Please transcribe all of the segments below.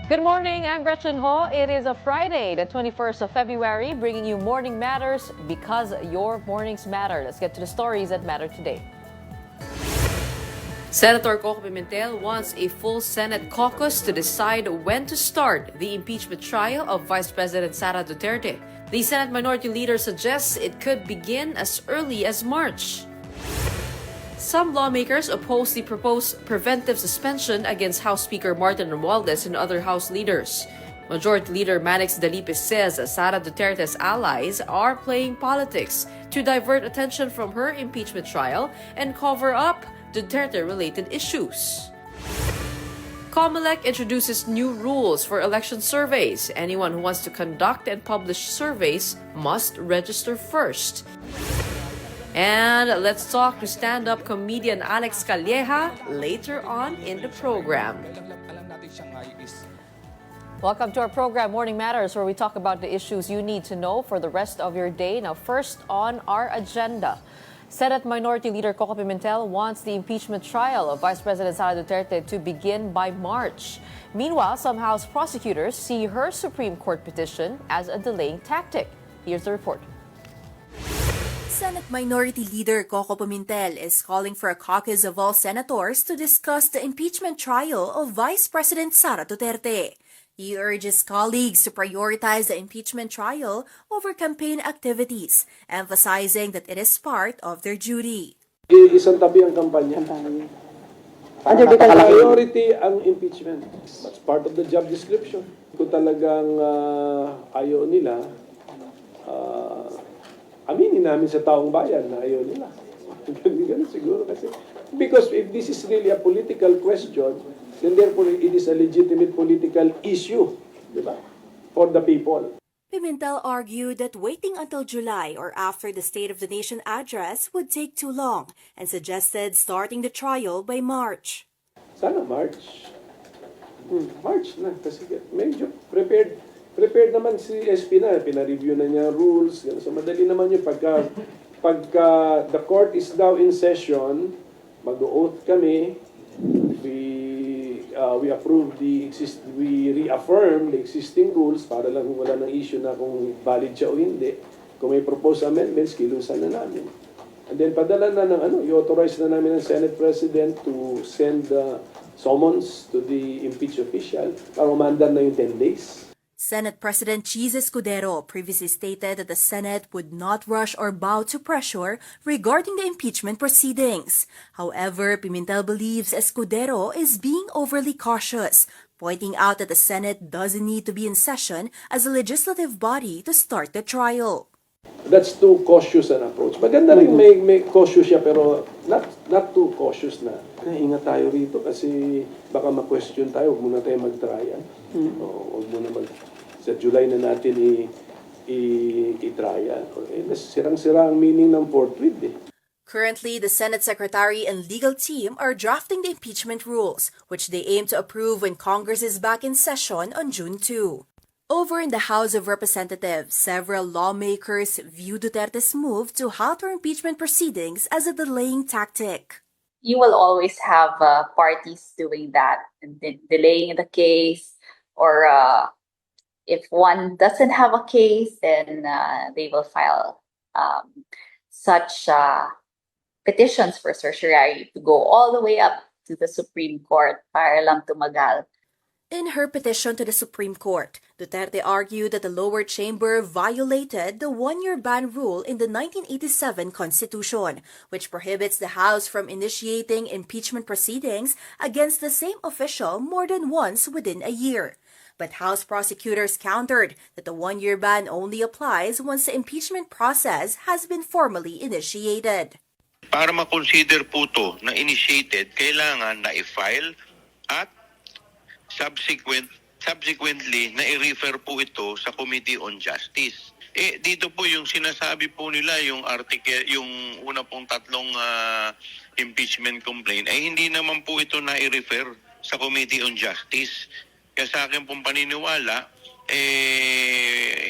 Good morning, I'm Gretchen Ho. It is a Friday, the 21st of February, bringing you Morning Matters because your mornings matter. Let's get to the stories that matter today. Senator Koko Pimentel wants a full Senate caucus to decide when to start the impeachment trial of Vice President Sara Duterte. The Senate Minority Leader suggests it could begin as early as March. Some lawmakers oppose the proposed preventive suspension against House Speaker Martin Romualdez and other House leaders. Majority Leader Alex Calleja says Sara Duterte's allies are playing politics to divert attention from her impeachment trial and cover up Duterte-related issues. COMELEC introduces new rules for election surveys. Anyone who wants to conduct and publish surveys must register first. And let's talk to stand-up comedian Alex Calleja later on in the program. Welcome to our program, Morning Matters, where we talk about the issues you need to know for the rest of your day. Now, first on our agenda, Senate Minority Leader Koko Pimentel wants the impeachment trial of Vice President Sara Duterte to begin by March. Meanwhile, some House prosecutors see her Supreme Court petition as a delaying tactic. Here's the report. Senate Minority Leader Koko Pimentel is calling for a caucus of all senators to discuss the impeachment trial of Vice President Sara Duterte. He urges colleagues to prioritize the impeachment trial over campaign activities, emphasizing that it is part of their duty. Isang tabi ang kampanya. Under the priority ang impeachment. That's part of the job description. Kung talagang ayaw nila, aminin namin sa taong bayan na ayaw nila. Ganun siguro kasi. Because if this is really a political question, then therefore it is a legitimate political issue, di ba? For the people. Pimentel argued that waiting until July or after the State of the Nation address would take too long and suggested starting the trial by March. Sana March. March na kasi medyo prepared naman si SP na, pina-review na niya rules. So madali naman yung pagka the court is now in session, mag-oath kami, we approve we reaffirm the existing rules para lang wala nang issue na kung valid siya o hindi. Kung may proposed amendments, kilusan na namin. And then padala na ng i-authorize na namin ng Senate President to send summons to the impeached official para umandar na yung 10 days. Senate President Cheese Escudero previously stated that the Senate would not rush or bow to pressure regarding the impeachment proceedings. However, Pimentel believes Escudero is being overly cautious, pointing out that the Senate doesn't need to be in session as a legislative body to start the trial. That's too cautious an approach. Maganda rin may cautious siya pero not too cautious na. Ingat tayo rito kasi baka ma-question tayo, huwag muna tayo mag-trial. Huwag muna sa July na natin i-trial. Sirang-sira ang meaning ng forthwith eh. Currently, the Senate Secretary and legal team are drafting the impeachment rules, which they aim to approve when Congress is back in session on June 2. Over in the House of Representatives, several lawmakers view Duterte's move to halt her impeachment proceedings as a delaying tactic. You will always have parties doing that, delaying the case, or if one doesn't have a case, then they will file such petitions for certiorari to go all the way up to the Supreme Court para lang tumagal. In her petition to the Supreme Court, Duterte argued that the lower chamber violated the one-year ban rule in the 1987 Constitution, which prohibits the House from initiating impeachment proceedings against the same official more than once within a year. But House prosecutors countered that the one-year ban only applies once the impeachment process has been formally initiated. Para ma-consider po ito na initiated, kailangan na i-file at subsequently na i-refer po ito sa Committee on Justice. Dito po yung sinasabi po nila, yung article, yung una pong tatlong impeachment complaint, ay hindi naman po ito na i-refer sa Committee on Justice. Kaya sa akin pong paniniwala,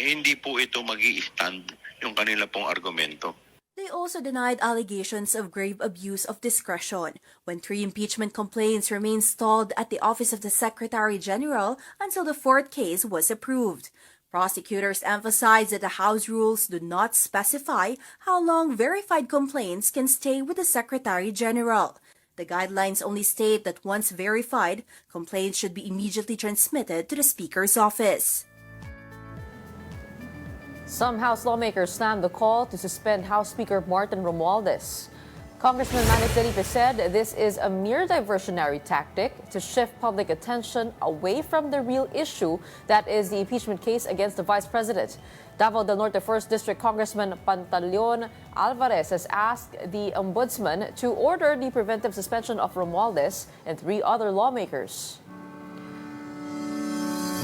hindi po ito mag-i-stand yung kanila pong argumento. The They also denied allegations of grave abuse of discretion when 3 impeachment complaints remained stalled at the Office of the Secretary General until the 4th case was approved. Prosecutors emphasized that the House rules do not specify how long verified complaints can stay with the Secretary General. The guidelines only state that once verified, complaints should be immediately transmitted to the Speaker's office. Some House lawmakers slammed the call to suspend House Speaker Martin Romualdez. Congressman Manny Felipe said this is a mere diversionary tactic to shift public attention away from the real issue, that is the impeachment case against the Vice President. Davao del Norte 1st District Congressman Pantaleon Alvarez has asked the Ombudsman to order the preventive suspension of Romualdez and 3 other lawmakers.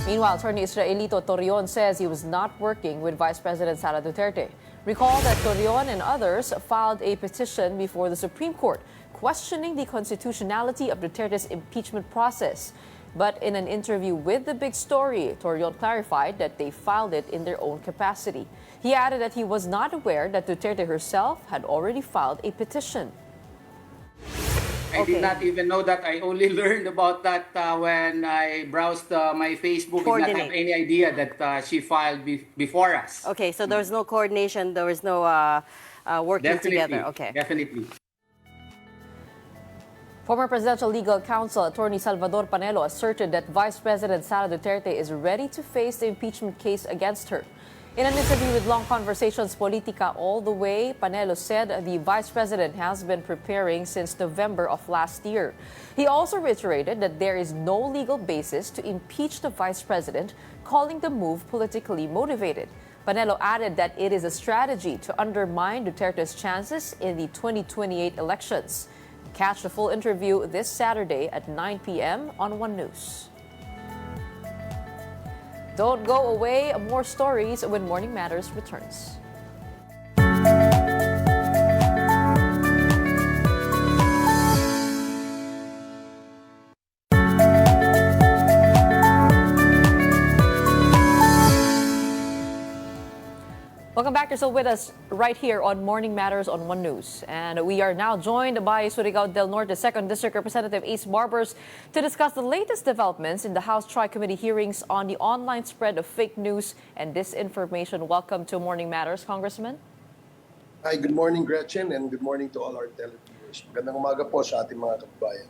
Meanwhile, attorney Israelito Torreon says he was not working with Vice President Sara Duterte. Recall that Torreon and others filed a petition before the Supreme Court questioning the constitutionality of Duterte's impeachment process. But in an interview with The Big Story, Torreon clarified that they filed it in their own capacity. He added that he was not aware that Duterte herself had already filed a petition. I did not even know that. I only learned about that when I browsed my Facebook. I did not have any idea that she filed before us. Okay, so there was no coordination, there was no working together. Okay. Definitely. Former Presidential Legal Counsel Attorney Salvador Panelo asserted that Vice President Sara Duterte is ready to face the impeachment case against her. In an interview with Long Conversations Politica All the Way, Panelo said the Vice President has been preparing since November of last year. He also reiterated that there is no legal basis to impeach the Vice President, calling the move politically motivated. Panelo added that it is a strategy to undermine Duterte's chances in the 2028 elections. Catch the full interview this Saturday at 9 p.m. on One News. Don't go away. More stories when Morning Matters returns. Welcome back. You're still with us right here on Morning Matters on One News. And we are now joined by Surigao del Norte 2nd District Representative Ace Barbers to discuss the latest developments in the House Tri-Committee hearings on the online spread of fake news and disinformation. Welcome to Morning Matters, Congressman. Hi, good morning, Gretchen, and good morning to all our televiewers. Magandang umaga po sa ating mga kababayan.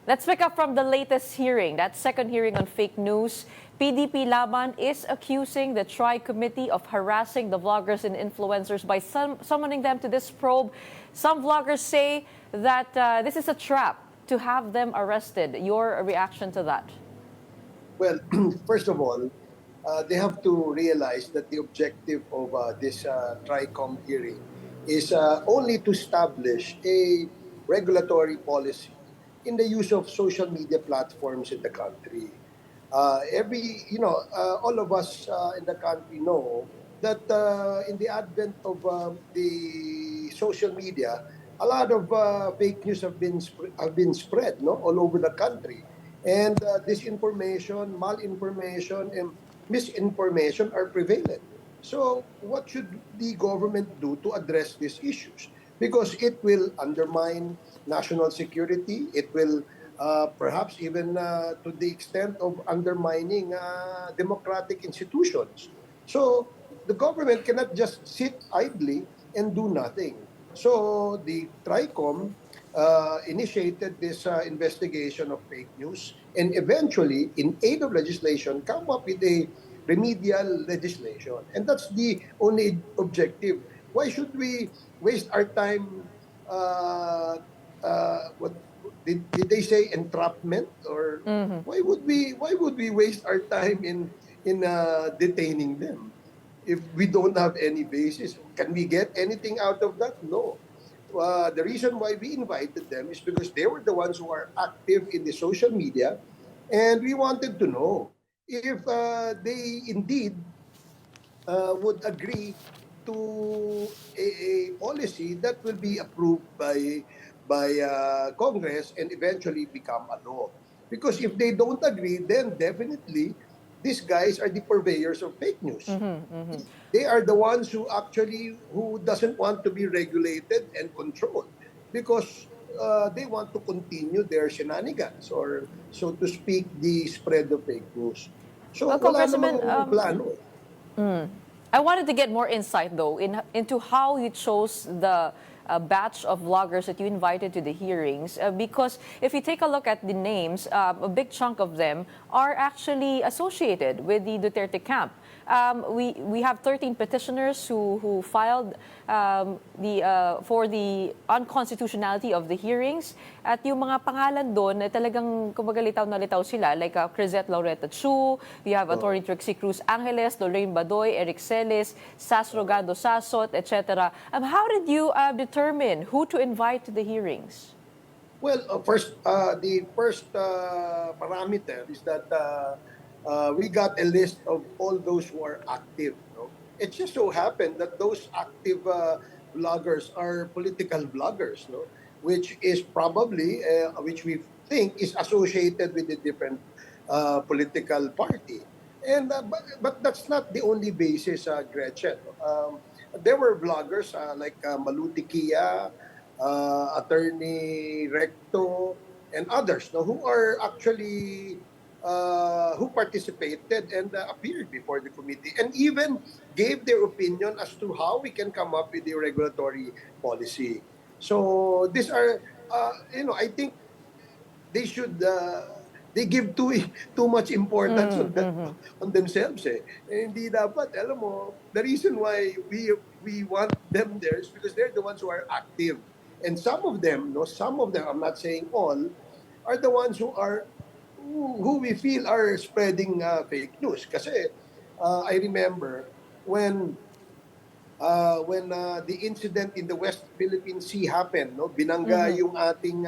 Let's pick up from the latest hearing, that second hearing on fake news. PDP Laban is accusing the Tri-Committee of harassing the vloggers and influencers by summoning them to this probe. Some vloggers say that this is a trap to have them arrested. Your reaction to that? Well, first of all, they have to realize that the objective of this Tri-Com hearing is only to establish a regulatory policy in the use of social media platforms in the country. All of us in the country know that in the advent of the social media, a lot of fake news have been spread, all over the country, and disinformation, malinformation, and misinformation are prevalent. So, what should the government do to address these issues? Because it will undermine national security. It will perhaps even to the extent of undermining democratic institutions. So the government cannot just sit idly and do nothing. So the TRICOM initiated this investigation of fake news and eventually, in aid of legislation, come up with a remedial legislation. And that's the only objective. Why should we waste our time, what did they say, entrapment? Or why would we waste our time in detaining them if we don't have any basis? Can we get anything out of that? No. The reason why we invited them is because they were the ones who are active in the social media, and we wanted to know if they indeed would agree to a policy that will be approved by Congress and eventually become a law. Because if they don't agree, then definitely these guys are the purveyors of fake news. They are the ones who doesn't want to be regulated and controlled because they want to continue their shenanigans, or so to speak, the spread of fake news. So Well, wala Congressman, namang plano. I wanted to get more insight, though, into how you chose the batch of vloggers that you invited to the hearings. Because if you take a look at the names, a big chunk of them are actually associated with the Duterte camp. We have 13 petitioners who filed for the unconstitutionality of the hearings. At yung mga pangalan doon, talagang kumbaga litaw na litaw sila, like Crisette Laureta Chu, we have Attorney Trixie Cruz Angeles, Lorraine Badoy, Eric Celis, Sas Rogando Sasot, etc. How did you determine who to invite to the hearings? Well, the first parameter is that we got a list of all those who are active. No? It just so happened that those active bloggers are political bloggers, no? Which is probably, which we think is associated with a different political party. And but that's not the only basis, Gretchen. There were bloggers like Maluti Kia, Attorney Recto, and others, no, who are actually who participated and appeared before the committee and even gave their opinion as to how we can come up with the regulatory policy. So these are, I think they should they give too much importance on themselves hindi dapat, alam mo, the reason why we want them there is because they're the ones who are active, and some of them, I'm not saying all, are the ones who we feel are spreading fake news. Kasi I remember when the incident in the West Philippine Sea happened, no, binangga yung ating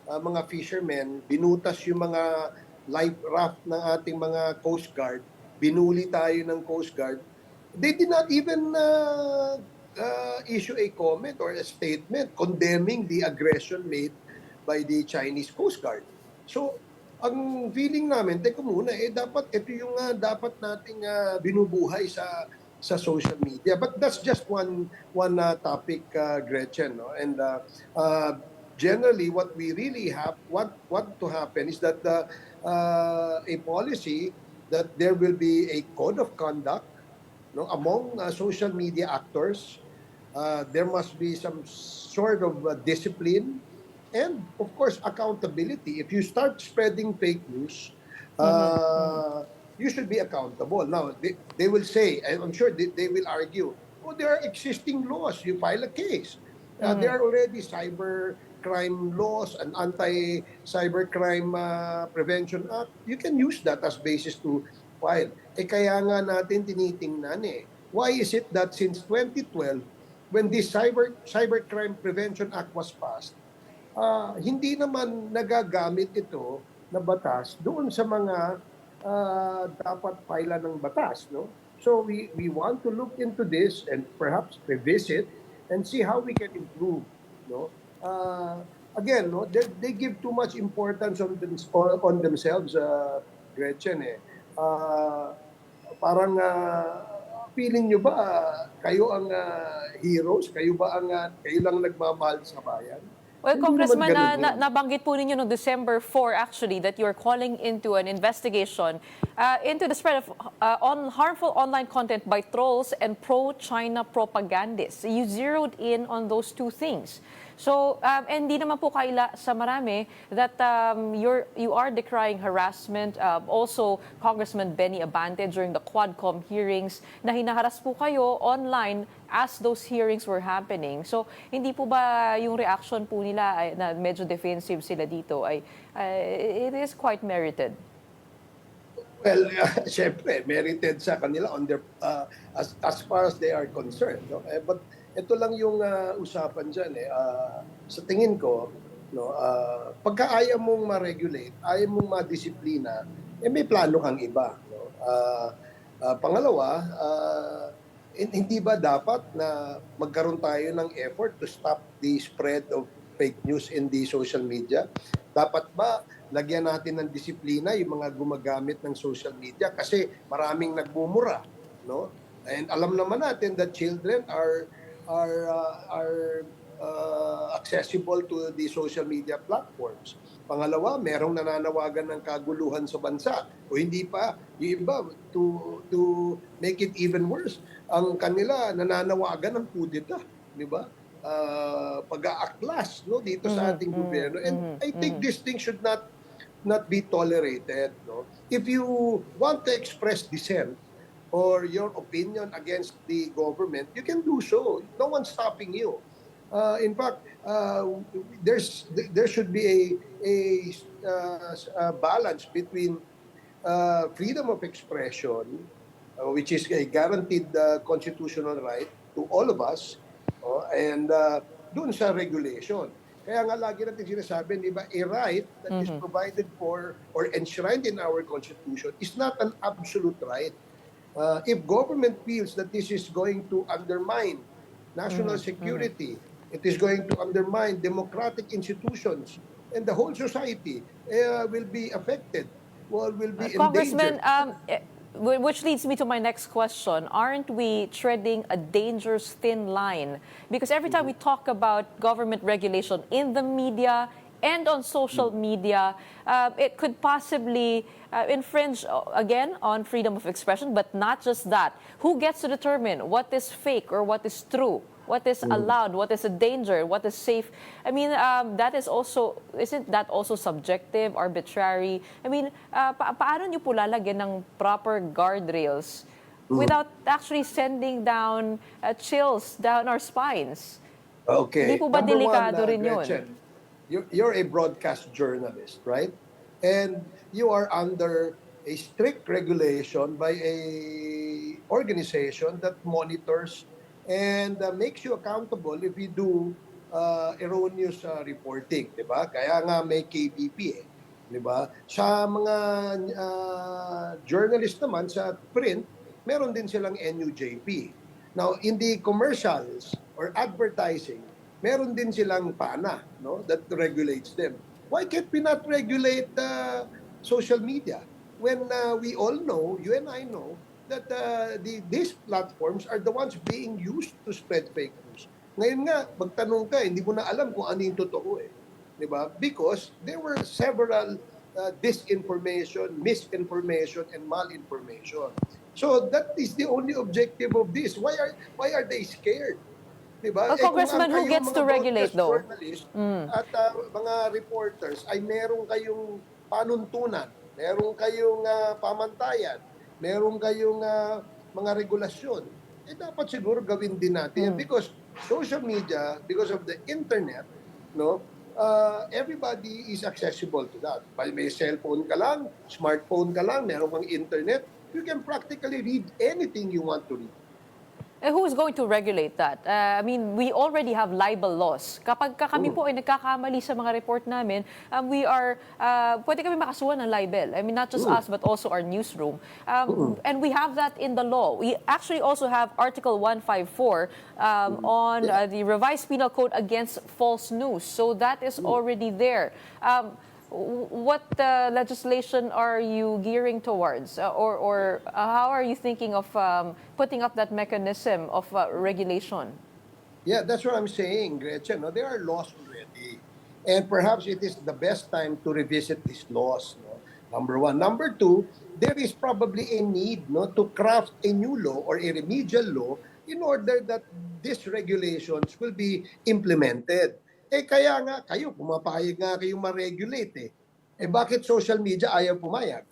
mga fishermen, binutas yung mga life raft ng ating mga Coast Guard, binuli tayo ng Coast Guard. They did not even issue a comment or a statement condemning the aggression made by the Chinese Coast Guard. So, ang feeling namin, teka muna, dapat ito yung dapat nating binubuhay sa social media. But that's just one topic, Gretchen, no? And generally, what we really want to happen is that a policy that there will be a code of conduct, no, among social media actors. There must be some sort of discipline and, of course, accountability. If you start spreading fake news, you should be accountable. Now, they will say, and I'm sure they will argue, oh, there are existing laws. You file a case. There are already cybercrime laws and anti-cybercrime prevention act. You can use that as basis to file. Kaya nga natin tinitingnan why is it that since 2012, when this Cybercrime Prevention Act was passed, hindi naman nagagamit ito na batas doon sa mga dapat paila ng batas, no? So we want to look into this and perhaps revisit and see how we can improve, no? Again, no, they give too much importance on themselves, Gretchen. Parang feeling nyo ba kayo ang heroes? Kayo lang nagmamahal sa bayan? Well, Congressman, nabanggit po ninyo no December 4 actually that you're calling into an investigation into the spread of harmful online content by trolls and pro-China propagandists. You zeroed in on those two things. So, and di naman po kaila sa marami that you are decrying harassment. Also, Congressman Benny Abante during the Quadcom hearings na hinaharas po kayo online as those hearings were happening. So, hindi po ba yung reaction po nila na medyo defensive sila dito it is quite merited? Well, syempre, merited sa kanila on their, as far as they are concerned. No? But ito lang yung usapan dyan. Sa tingin ko, no, pagka ayaw mong ma-regulate, ayaw mong ma-disiplina, may plano kang iba. No? Pangalawa, hindi ba dapat na magkaroon tayo ng effort to stop the spread of fake news in the social media? Dapat ba lagyan natin ng disiplina yung mga gumagamit ng social media kasi maraming nagmumura, no? And alam naman natin that children are accessible to the social media platforms. Pangalawa, merong nananawagan ng kaguluhan sa bansa. O hindi pa, yung iba, to make it even worse, ang kanila nananawagan ng kudeta, di ba? Pag-aaklas, no, dito sa ating gobyerno. And I think this thing should not be tolerated, no? If you want to express dissent or your opinion against the government, you can do so. No one's stopping you. In fact, there should be a balance between freedom of expression, which is a guaranteed constitutional right to all of us, and dun sa regulation. Kaya nga lagi natin sinasabi, di ba, a right that is provided for or enshrined in our Constitution is not an absolute right. If government feels that this is going to undermine national security, it is going to undermine democratic institutions, and the whole society will be affected, will be Congressman, endangered. which leads me to my next question. Aren't we treading a dangerous thin line? Because every time we talk about government regulation in the media and on social media, it could possibly infringe, again, on freedom of expression, but not just that. Who gets to determine what is fake or what is true? What is allowed? What is a danger? What is safe? I mean, that is also, isn't that also subjective, arbitrary? I mean, paano niyo po lalagyan ng proper guardrails without actually sending down chills down our spines? Okay. Hindi po ba Number delikado one, rin yun? Gretchen, you're a broadcast journalist, right? And you are under a strict regulation by a organization that monitors and makes you accountable if you do erroneous reporting, di ba? Kaya nga may KBP di ba? Sa mga journalist naman sa print, meron din silang NUJP. Now, in the commercials or advertising, meron din silang PANA, no, that regulates them. Why can't we not regulate social media when we all know, you and I know, that these platforms are the ones being used to spread fake news. Ngayon nga, magtanong ka, hindi mo na alam kung ano yung totoo eh. Di ba? Because there were several disinformation, misinformation, and malinformation. So that is the only objective of this. Why are they scared? Diba? Congressman, who gets to regulate though? At mga reporters ay meron kayong panuntunan, meron kayong pamantayan, meron kayong mga regulasyon. Dapat siguro gawin din natin because social media, because of the internet, no, everybody is accessible to that. May cellphone ka lang, smartphone ka lang, meron kang internet, you can practically read anything you want to read. Who is going to regulate that? I mean, we already have libel laws. Kapag kami po ay nagkakamali sa mga report namin, pwede kami makasuhan ng libel. I mean, not just us, but also our newsroom. And we have that in the law. We actually also have Article 154 on the revised penal code against false news. So that is already there. What legislation are you gearing towards, or how are you thinking of putting up that mechanism of regulation? Yeah, that's what I'm saying, Gretchen. No, there are laws already, and perhaps it is the best time to revisit these laws. No? Number one. Number two, there is probably a need, no, to craft a new law or a remedial law in order that these regulations will be implemented. Kaya nga, kayo, pumapayag nga kayong ma-regulate bakit social media ayaw pumayag?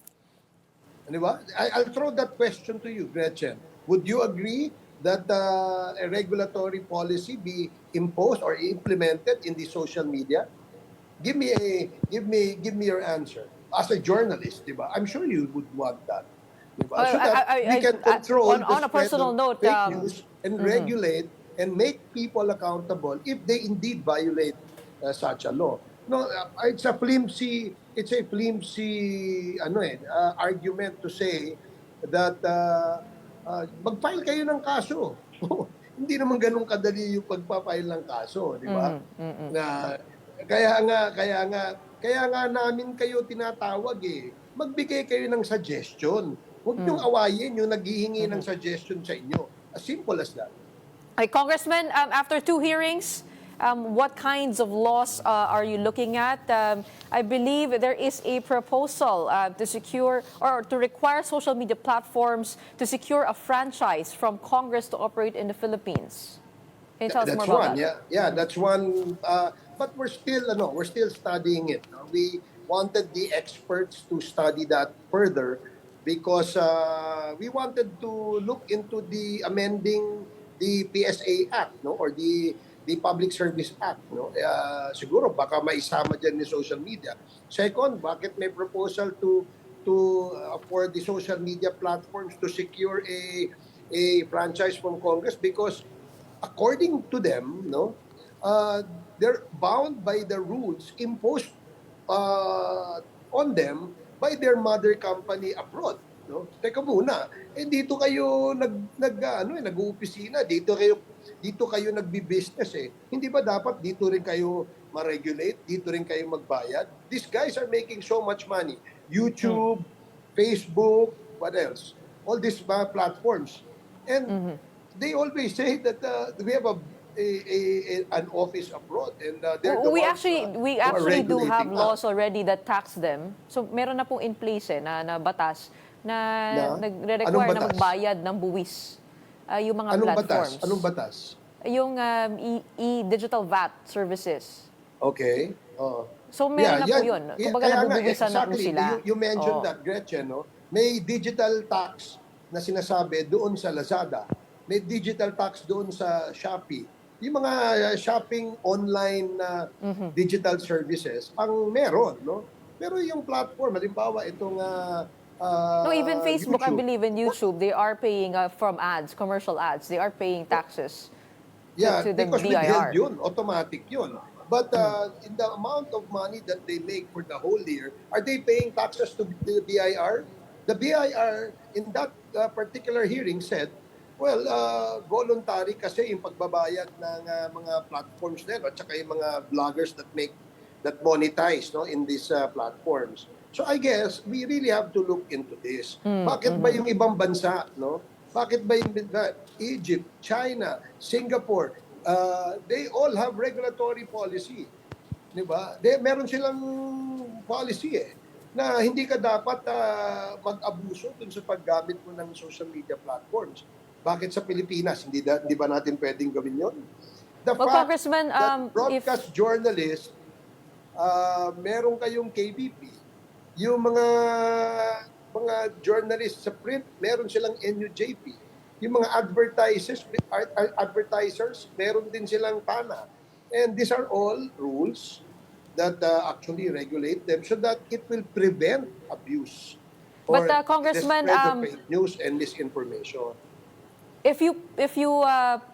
Di ba? I'll throw that question to you, Gretchen. Would you agree that a regulatory policy be imposed or implemented in the social media? Give me your answer. As a journalist, di ba? I'm sure you would want that. Diba? So that we can control on a personal note, fake news and regulate and make people accountable if they indeed violate such a law. No, it's a flimsy argument to say that mag-file kayo ng kaso. Hindi naman ganun kadali yung pagpa-file ng kaso, di ba? Kaya nga Kaya nga namin kayo tinatawag Magbigay kayo ng suggestion. Huwag niyong awayin yung naghihingi ng suggestion sa inyo. As simple as that. Congressman, after 2 hearings, what kinds of laws are you looking at? I believe there is a proposal to secure or to require social media platforms to secure a franchise from Congress to operate in the Philippines. Can you tell us That's more about one. that? Yeah, that's one. But we're still studying it. No? We wanted the experts to study that further because we wanted to look into the amending the PSA Act, no, or the Public Service Act, no. Siguro baka maisama diyan ni social media. Second, bakit may proposal for the social media platforms to secure a franchise from Congress because according to them, no, they're bound by the rules imposed on them by their mother company abroad. No? Teka muna, dito kayo nag-uupisina, dito kayo nagbi-business Hindi ba dapat dito rin kayo ma-regulate, dito rin kayo magbayad? These guys are making so much money. YouTube, Facebook, what else? All these platforms. And they always say that we have an office abroad and they're the We ones actually who are do have regulating laws us. already that tax them. So meron na pong in place na batas na Na? nagre-require Anong na batas? magbayad ng buwis yung mga Anong platforms. batas? Anong batas? Yung e-digital VAT services. Okay. So meron na po yun. Kumbaga Kaya nga, nabubuwisan na po exactly. sila. You mentioned Oo. that, Gretchen, no? May digital tax na sinasabi doon sa Lazada. May digital tax doon sa Shopee. Yung mga shopping online na digital services ang meron, no? Pero yung platform, halimbawa itong No, even Facebook, I YouTube. believe in YouTube, they are paying from ads, commercial ads. They are paying taxes to the because BIR. withheld yun, automatic yun. But in the amount of money that they make for the whole year, are they paying taxes to the BIR? The BIR in that particular hearing said, well, voluntary kasi yung pagbabayad ng mga platforms nila at saka yung mga vloggers that monetize no in these platforms. So I guess we really have to look into this. Bakit ba yung ibang bansa, no? Bakit ba yung Egypt, China, Singapore, they all have regulatory policy. Di ba? Meron silang policy na hindi ka dapat mag-abuso dun sa paggamit mo ng social media platforms. Bakit sa Pilipinas, hindi ba natin pwedeng gawin yun? The Well, fact Congressman, that broadcast journalists, meron kayong KBP, yung mga journalists sa print, meron silang NUJP. Yung mga advertisers, meron din silang PANA. And these are all rules that actually regulate them so that it will prevent abuse or But, Congressman, the spread of fake news and misinformation. if you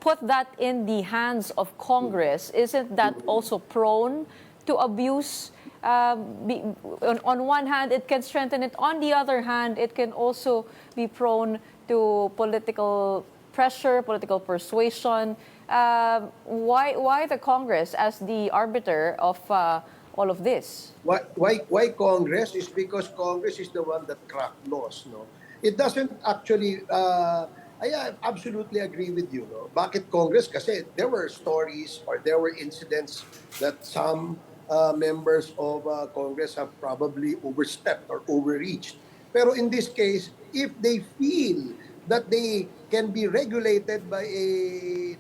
put that in the hands of Congress, isn't that also prone to abuse? On one hand, it can strengthen it. On the other hand, it can also be prone to political pressure, political persuasion. Why the Congress as the arbiter of all of this? Why Congress? Is because Congress is the one that cracked laws, no? It doesn't actually, I absolutely agree with you, no? Bakit Congress? Kasi there were stories or there were incidents that some members of Congress have probably overstepped or overreached. Pero in this case, if they feel that they can be regulated by a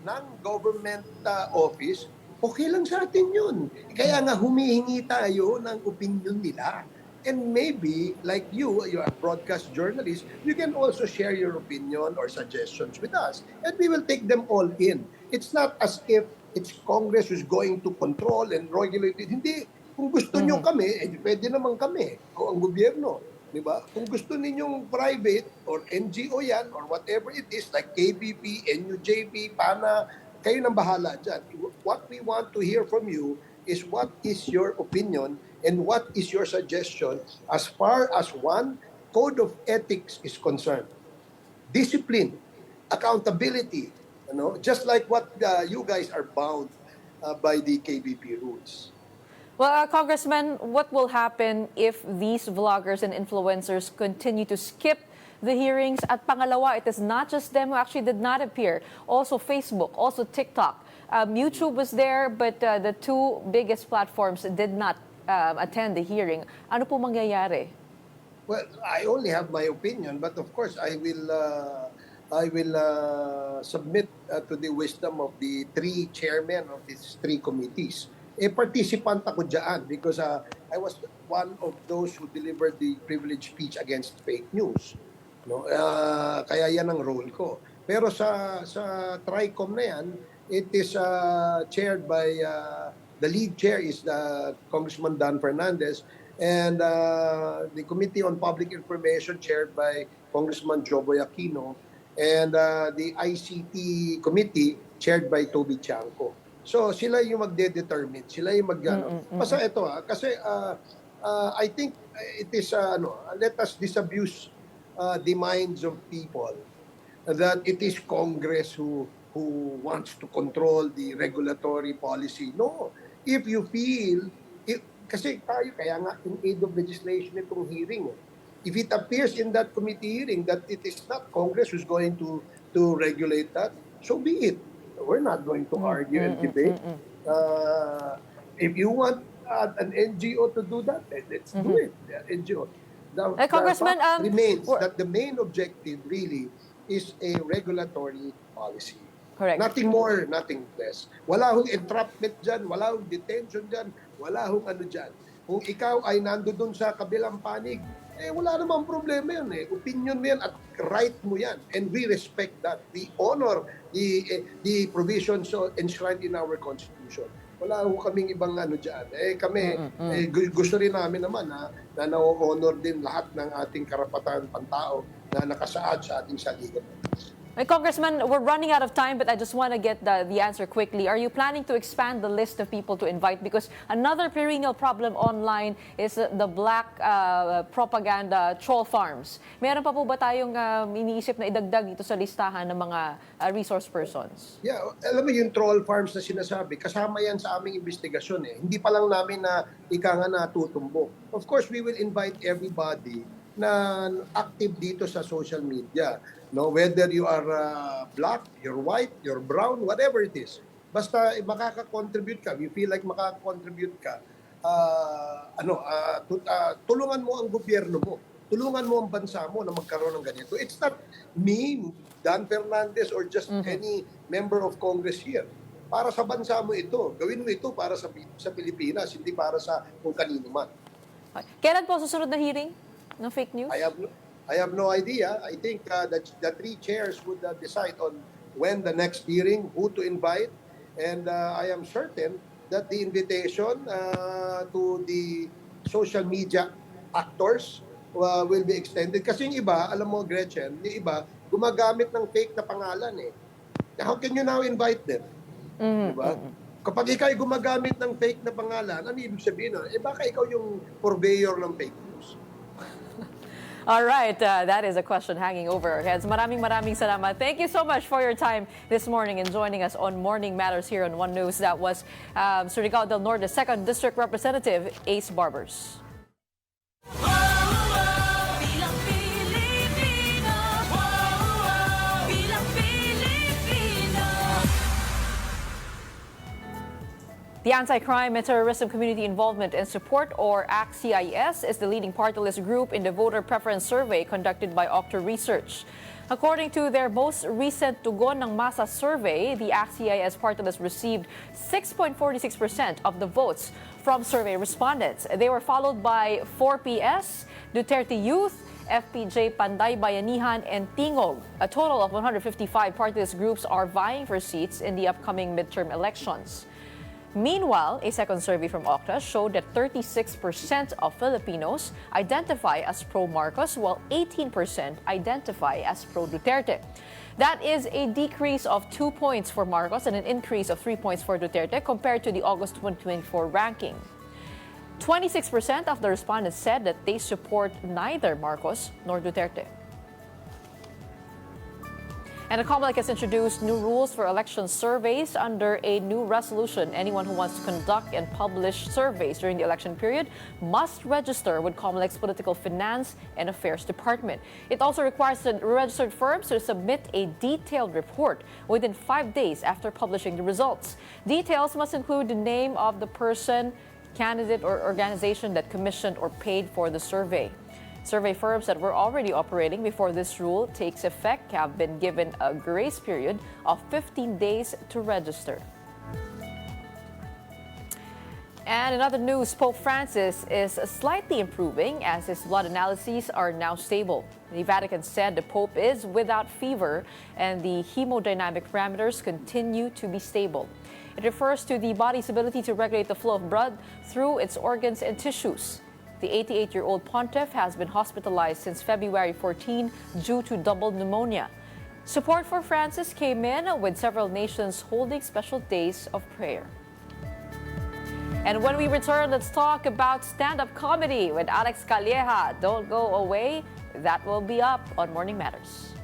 non-government office, okay lang sa atin yun. Kaya nga humihingi tayo ng opinion nila. And maybe, like you're a broadcast journalist, you can also share your opinion or suggestions with us. And we will take them all in. It's not as if it's Congress who's going to control and regulate it. Hindi. Kung gusto nyo kami, pwede naman kami. O ang gobyerno. Diba? Kung gusto ninyong private or NGO yan or whatever it is, like KBP, NUJP, PANA, kayo nang bahala dyan. What we want to hear from you is what is your opinion and what is your suggestion as far as one, code of ethics is concerned. Discipline, accountability, just like what you guys are bound by the KBP rules. Well, Congressman, what will happen if these vloggers and influencers continue to skip the hearings? At pangalawa, it is not just them who actually did not appear. Also Facebook, also TikTok. YouTube was there, but the two biggest platforms did not attend the hearing. Ano po mangyayari? Well, I only have my opinion, but of course I will submit to the wisdom of the three chairmen of these three committees. Participant ako dyan because I was one of those who delivered the privilege speech against fake news. No, kaya yan ang role ko. Pero sa TRICOM na yan, it is chaired by the lead chair is the Congressman Dan Fernandez, and the Committee on Public Information chaired by Congressman Joboy Aquino, and the ICT Committee chaired by Toby Tiangco. So sila yung magde-determine, sila yung Basta ito kasi I think it is let us disabuse the minds of people that it is Congress who wants to control the regulatory policy. No, if you feel kasi tayo, kaya nga in aid of legislation itong hearing. If it appears in that committee hearing that it is not Congress who's going to regulate that, so be it. We're not going to argue and debate. If you want an NGO to do that, let's do it. NGO. Congressman, remains that the main objective really is a regulatory policy. Correct. Nothing more, nothing less. Wala hong entrapment dyan, wala hong detention dyan, wala hong ano dyan. Kung ikaw ay nando dun sa kabilang panig, wala namang problema yun Opinion mo yan at right mo yan. And we respect that. We honor the provisions enshrined in our Constitution. Wala ho kaming ibang ano dyan. Gusto rin namin naman na na-honor din lahat ng ating karapatan pantao na nakasaad sa ating saligan. Congressman, we're running out of time, but I just want to get the answer quickly. Are you planning to expand the list of people to invite? Because another perennial problem online is the black propaganda troll farms. Meron pa po ba tayong iniisip na idagdag dito sa listahan ng mga resource persons? Yeah, alam mo yung troll farms na sinasabi, kasama yan sa aming investigasyon Hindi pa lang namin na ika nga natutumbok. Of course, we will invite everybody na active dito sa social media. No, whether you are black, you're white, you're brown, whatever it is. Basta makaka-contribute ka, you feel like makaka-contribute ka, tulungan mo ang gobyerno mo. Tulungan mo ang bansa mo na magkaroon ng ganito. It's not me, Dan Fernandez, or just any member of Congress here. Para sa bansa mo ito. Gawin mo ito para sa Pilipinas, hindi para sa kung kanino man. Kailan po susunod na hearing ng fake news? I have no idea. I think the three chairs would decide on when the next hearing, who to invite, and I am certain that the invitation to the social media actors will be extended. Kasi yung iba, alam mo Gretchen, yung iba, gumagamit ng fake na pangalan How can you now invite them? Diba? Kapag ikaw ay gumagamit ng fake na pangalan, ano ibig sabihin baka ikaw yung purveyor ng fake news. All right, that is a question hanging over our heads. Maraming salamat. Thank you so much for your time this morning and joining us on Morning Matters here on One News. That was Surigao del Norte 2nd District Representative Ace Barbers. The Anti-Crime and Terrorism Community Involvement and Support, or ACT-CIS, is the leading party list group in the voter preference survey conducted by Octa Research. According to their most recent Tugon ng Masa survey, the ACT-CIS party list received 6.46% of the votes from survey respondents. They were followed by 4PS, Duterte Youth, FPJ Panday Bayanihan, and Tingog. A total of 155 party list groups are vying for seats in the upcoming midterm elections. Meanwhile, a second survey from Octa showed that 36% of Filipinos identify as pro-Marcos, while 18% identify as pro-Duterte. That is a decrease of 2 points for Marcos and an increase of 3 points for Duterte compared to the August 2024 ranking. 26% of the respondents said that they support neither Marcos nor Duterte. And the COMELEC has introduced new rules for election surveys under a new resolution. Anyone who wants to conduct and publish surveys during the election period must register with COMELEC's Political Finance and Affairs Department. It also requires the registered firms to submit a detailed report within 5 days after publishing the results. Details must include the name of the person, candidate, or organization that commissioned or paid for the survey. Survey firms that were already operating before this rule takes effect have been given a grace period of 15 days to register. And in other news, Pope Francis is slightly improving as his blood analyses are now stable. The Vatican said the Pope is without fever and the hemodynamic parameters continue to be stable. It refers to the body's ability to regulate the flow of blood through its organs and tissues. The 88-year-old pontiff has been hospitalized since February 14 due to double pneumonia. Support for Francis came in with several nations holding special days of prayer. And when we return, let's talk about stand-up comedy with Alex Calleja. Don't go away. That will be up on Morning Matters.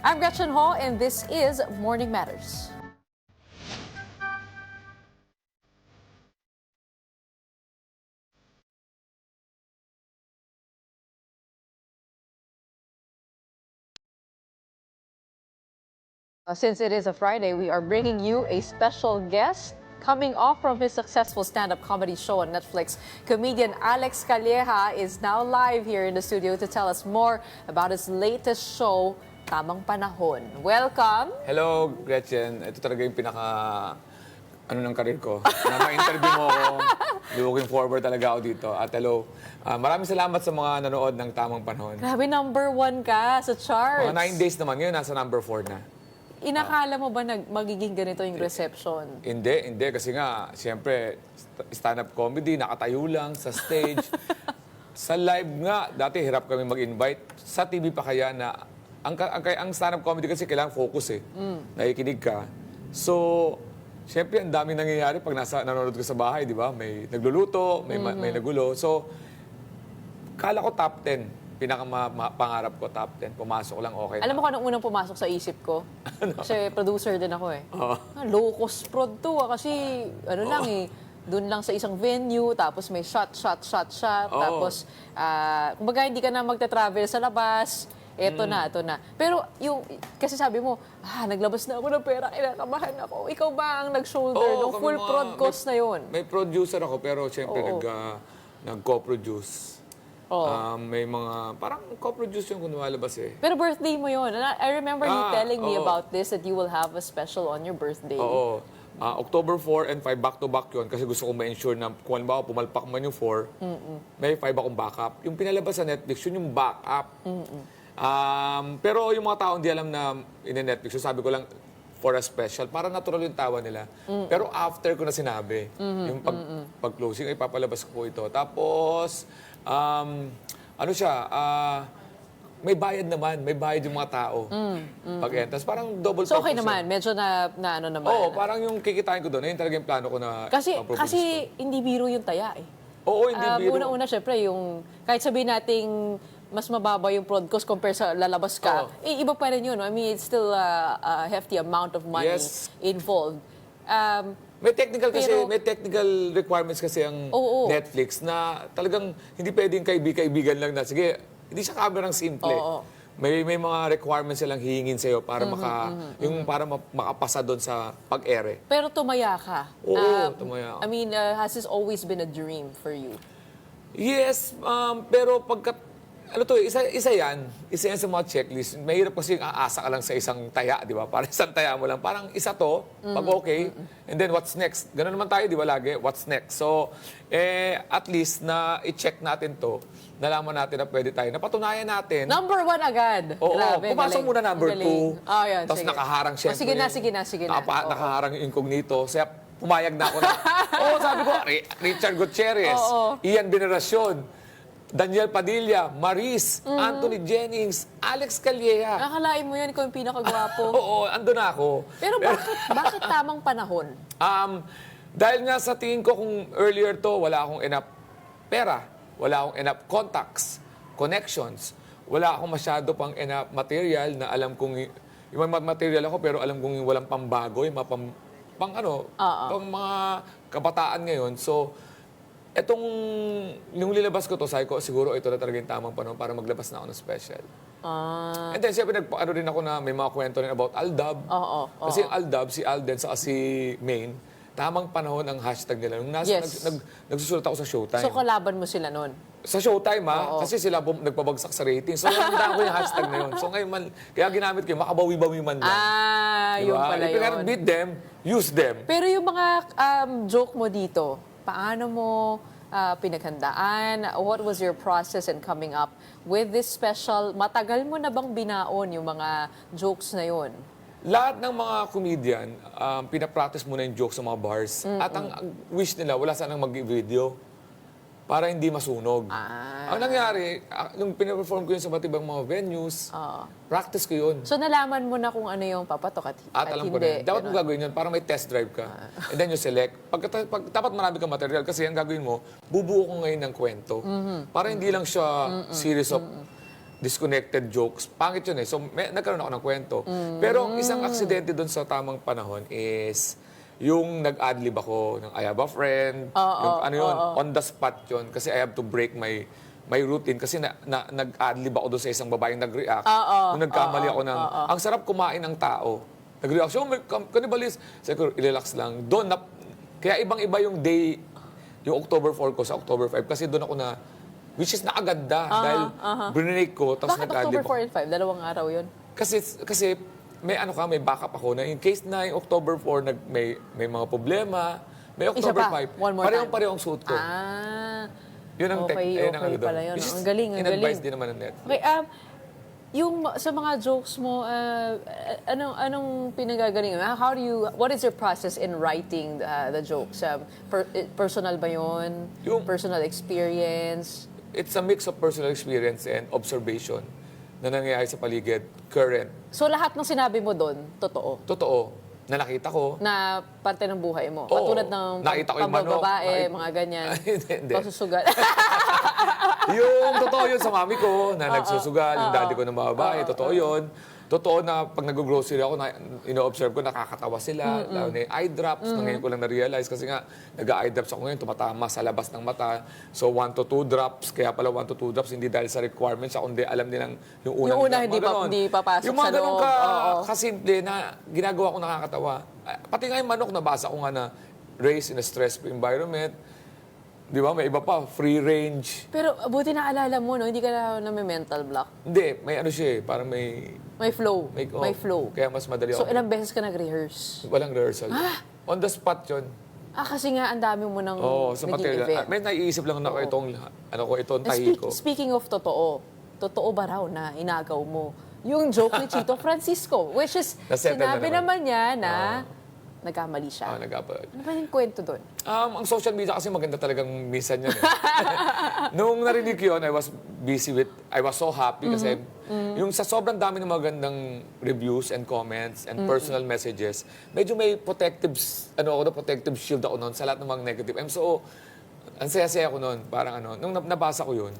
I'm Gretchen Ho, and this is Morning Matters. Since it is a Friday, we are bringing you a special guest. Coming off from his successful stand-up comedy show on Netflix, comedian Alex Calleja is now live here in the studio to tell us more about his latest show, Tamang Panahon. Welcome! Hello, Gretchen. Ito talaga yung ng karir ko. Na ma-interview mo ako. Looking forward talaga ako dito. At hello, maraming salamat sa mga nanood ng Tamang Panahon. Grabe, #1 ka sa charts. Mga 9 days naman ngayon, nasa number 4 na. Inakala mo ba magiging ganito yung reception? Hindi. Kasi nga, siyempre, stand-up comedy, nakatayo lang sa stage. Sa live nga, dati hirap kami mag-invite. Sa TV pa kaya na, ang stand-up comedy kasi kailangan focus eh. Nakikinig ka. So, siyempre, ang daming nangyayari pag nanonood ka sa bahay, di ba? May nagluluto, may nagulo. So, kala ko top 10. Pangarap ko, top 10. Pumasok lang, okay. Alam mo kung anong unang pumasok sa isip ko? Kasi producer din ako eh. Low-cost prod to kasi lang eh. Doon lang sa isang venue, tapos may shot. Tapos, kumbaga hindi ka na magta-travel sa labas. Ito na. Pero kasi sabi mo, naglabas na ako ng pera, kinakabahan ako. Ikaw ba ang nag-shoulder ng full prod cost na yun? May producer ako, pero siyempre nag-co-produce. May mga, parang co-produce yung kung lumalabas eh. Pero birthday mo yun. I remember you telling me about this, that you will have a special on your birthday. Oo. October 4 and 5, back-to-back yun. Kasi gusto ko ma-ensure na kung halimbawa pumalpak man yung 4, may 5 akong backup. Yung pinalabas sa Netflix, yun yung backup. Pero yung mga tao hindi alam na in-Netflix, so sabi ko lang, for a special, para natural yung tawa nila. Pero after ko na sinabi, yung pag-closing, ay papalabas ko po ito. Tapos, may bayad naman, may bayad yung mga tao. Pag-entas, parang double so okay naman, medyo na ano naman. Oo, parang yung kikitain ko doon, ayun talaga yung plano ko na Kasi hindi biro yung taya eh. Oo, hindi biro. Una-una, syempre, yung kahit sabihin nating mas mababa yung prod cost compare sa lalabas ka, iba pa rin yun. I mean, it's still a hefty amount of money involved. May technical requirements kasi ang Netflix na talagang hindi pwedeng kaibigan lang na, sige, hindi siya kamerang simple. May mga requirements silang hihingin sa'yo para para makapasa doon sa pag-ere. Pero tumaya ka. Oo, tumaya. I mean, has this always been a dream for you? Yes, pero isa yan sa mga checklist. Mahirap kasi aasa ka lang sa isang taya, di ba? Parang isang taya mo lang. Parang isa to, pag okay, and then what's next? Ganun naman tayo, di ba lagi? What's next? So, at least na i-check natin to, nalaman natin na pwede tayo. Napatunayan natin. Number 1 agad. Oo, grabe, pumasok muna number 2. Yan, tapos nakaharang syempre. Sige na. Nakaharang yung incognito. Kaya pumayag na ako na. Sabi ko, Richard Gutierrez, Ian Veneracion. Daniel Padilla, Maris, Anthony Jennings, Alex Calleja. Nakalain mo yan, ikaw yung pinakagwapo. Oo, ando na ako. Pero bakit tamang panahon? Dahil nga sa tingin ko kung earlier to, wala akong enough pera, wala akong enough contacts, connections, wala akong masyado pang enough material na alam kong, yung material ako pero alam kong walang pambago, yung pang mga kabataan ngayon. So, yung nilabas ko to, sabi ko, siguro ito na talaga yung tamang panahon para maglabas na ako ng special. And then, siyempre, ano rin ako na may mga kwento rin about Aldab. Kasi yung Aldab, si Alden, sa si Maine, tamang panahon ang hashtag nila. Nung nagsusulat ako sa Showtime. So, kalaban mo sila nun? Sa Showtime, kasi sila nagpabagsak sa rating. So, nandaan ko yung hashtag na yun. So, ngayon, kaya ginamit ko yung makabawi-bawi man lang. Yun pala If you yun. cannot beat them, use them. Pero yung mga joke mo dito, paano mo pinaghandaan? What was your process in coming up with this special? Matagal mo na bang binaon yung mga jokes na yun? Lahat ng mga comedian, pinapractice muna yung jokes sa mga bars. At ang wish nila, wala sanang mag-video para hindi masunog. Ang nangyari, nung pinaperform ko yun sa iba't ibang mga venues, practice ko yun. So nalaman mo na kung ano yung papatok at Alam ko hindi. na. Dapat mo gagawin yun para may test drive ka. And then you select. Dapat marami kang material kasi ang gagawin mo, bubuo ko ngayon ng kwento. Para hindi lang siya series of disconnected jokes. Pangit yun eh. So, nagkaroon ako ng kwento. Pero ang isang aksidente doon sa tamang panahon is yung nag-adlib ako ng I have a friend. On the spot yun. Kasi I have to break my routine. Kasi nag-adlib ako doon sa isang babaeng nag-react. Nung nagkamali ako ng, ang sarap kumain ng tao. Nag-react siya, cannibalism. Sabi ko, relax lang. Kaya ibang-iba yung day, yung October 4 ko sa October 5. Kasi doon ako na, which is nakaganda. Dahil brinake ko, tapos nag-adlib October ako. 4 and 5? Dalawang araw yun? Kasi may backup ako na in case na yung October 4 may mga problema, may October 5, parehong suot ko. Yun ang okay pala yun. Ang galing, ang galing. In-advise din naman ng Netflix. Okay, yung sa mga jokes mo, anong pinagagaling? What is your process in writing the jokes? Personal ba yun? Personal experience? It's a mix of personal experience and observation na nangyayari sa paligid, current. So lahat ng sinabi mo doon, totoo? Totoo. Na nakita ko. Na parte ng buhay mo? Oo. Katulad ng pambababae, mga ganyan. Hindi. Pagsusugal. Yung totoo yun sa mami ko, na nagsusugal, yung daddy ko na mga babae, totoo yun. Totoo na pag nag-grocery ako, ino-observe ko, nakakatawa sila. Lalo na yung eye drops, ngayon ko lang na-realize kasi nga, nag-eye drops ako ngayon, tumatama sa labas ng mata. So, 1 to 2 drops, kaya pala 1 to 2 drops, hindi dahil sa requirements, kundi alam nilang yung unang hindi papasok sa loob. Yung mga ganun kasimple na ginagawa ko nakakatawa. Pati nga yung manok, nabasa ko nga na raised in a stressful environment. Di ba? May iba pa, free range. Pero buti na alala mo, no? Hindi ka na may mental block. Hindi, may ano siya eh, parang may... May flow. May flow. Kaya mas madali So ako. ilang beses ka nag-rehearse? Walang rehearsal. On the spot yun. Kasi nga, ang dami mo nang sa naging material. event. May naiisip lang ako itong tahi ko. Speaking of totoo ba raw na inagaw mo yung joke ni Chito Francisco? Which is, sinabi naman niya na nagkamali siya. Ano ba yung kwento doon? Ang social media kasi maganda talagang minsan yan eh. Nung narinig yun, I was so happy kasi yung sa sobrang dami ng magandang reviews and comments and personal messages, medyo may protective shield ako noon sa lahat ng mga negative. Ang saya-saya ko noon. Parang nung nabasa ko yun,